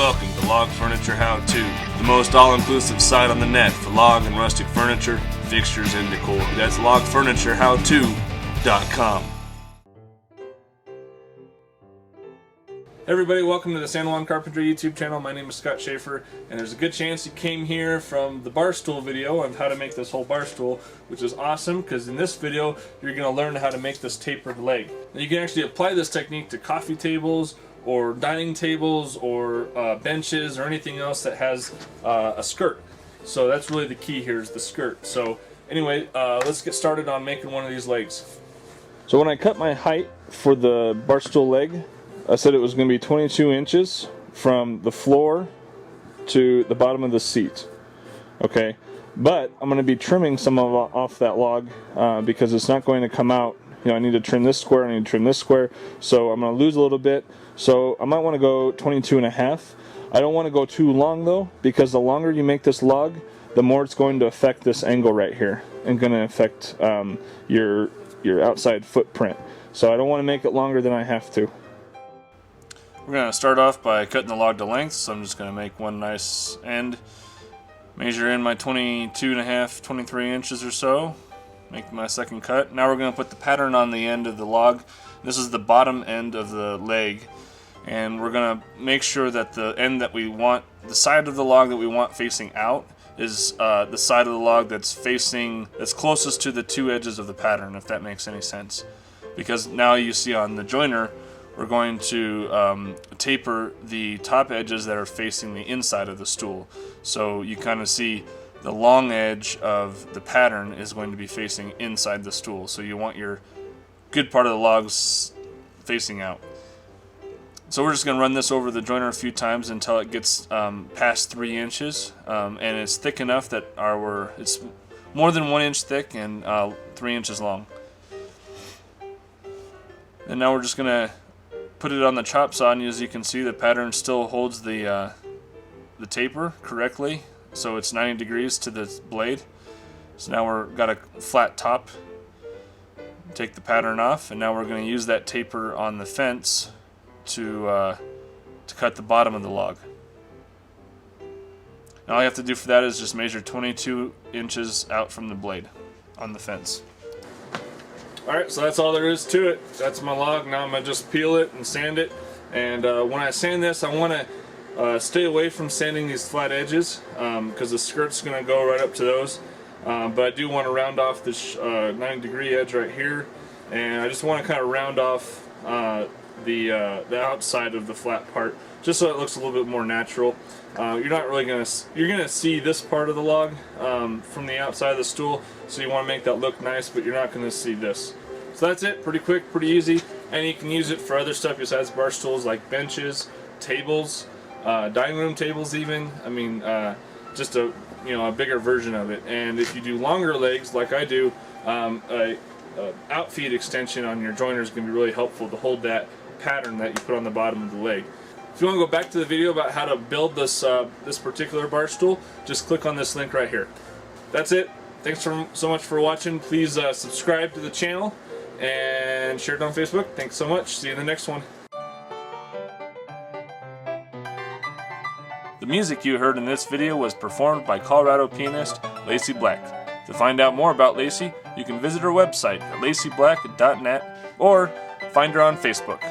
Welcome to Log Furniture How-To, the most all-inclusive site on the net for log and rustic furniture, fixtures, and decor. That's logfurniturehow2.com. Hey everybody, welcome to the San Juan Carpentry YouTube channel. My name is Scott Schaefer, and there's a good chance you came here from the barstool video of how to make this whole barstool, which is awesome because in this video you're going to learn how to make this tapered leg. Now you can actually apply this technique to coffee tables or dining tables or benches or anything else that has a skirt. So that's really the key here, is the skirt. So anyway, let's get started on making one of these legs. So when I cut my height for the barstool leg, I said it was going to be 22 inches from the floor to the bottom of the seat. Okay, but I'm going to be trimming some off that log because it's not going to come out. You know, I need to trim this square, I need to trim this square, so I'm going to lose a little bit. So I might want to go 22 and a half. I don't want to go too long though, because the longer you make this log, the more it's going to affect this angle right here and going to affect your outside footprint. So I don't want to make it longer than I have to. We're going to start off by cutting the log to length, so I'm just going to make one nice end, measure in my 22 and a half, 23 inches or so, make my second cut. Now we're going to put the pattern on the end of the log. This is the bottom end of the leg, and we're going to make sure that the end that we want, the side of the log that we want facing out, is the side of the log that's closest to the two edges of the pattern, if that makes any sense. Because now you see on the joiner, we're going to taper the top edges that are facing the inside of the stool. So you kind of see the long edge of the pattern is going to be facing inside the stool. So you want your good part of the logs facing out. So we're just going to run this over the joiner a few times until it gets past 3 inches. And it's thick enough that it's more than 1 inch thick and 3 inches long. And now we're just going to put it on the chop saw, and as you can see, the pattern still holds the taper correctly, so it's 90 degrees to the blade. So now we've got a flat top. Take the pattern off, and now we're going to use that taper on the fence to cut the bottom of the log. And all you have to do for that is just measure 22 inches out from the blade on the fence. Alright, so that's all there is to it. That's my log. Now I'm going to just peel it and sand it. And when I sand this, I want to stay away from sanding these flat edges because the skirt's going to go right up to those. But I do want to round off this 90-degree edge right here. And I just want to kind of round off the outside of the flat part, just so it looks a little bit more natural. You're going to see this part of the log from the outside of the stool, so you want to make that look nice, but you're not going to see this. So that's it. Pretty quick, pretty easy, and you can use it for other stuff besides bar stools, like benches, tables, dining room tables even. I mean, just a bigger version of it. And if you do longer legs like I do, a outfeed extension on your joiner is going to be really helpful to hold that pattern that you put on the bottom of the leg. If you want to go back to the video about how to build this this particular bar stool, just click on this link right here. That's it. Thanks so much for watching. Please subscribe to the channel and share it on Facebook. Thanks so much. See you in the next one. The music you heard in this video was performed by Colorado pianist Lacey Black. To find out more about Lacey, you can visit her website at lacyblack.net or find her on Facebook.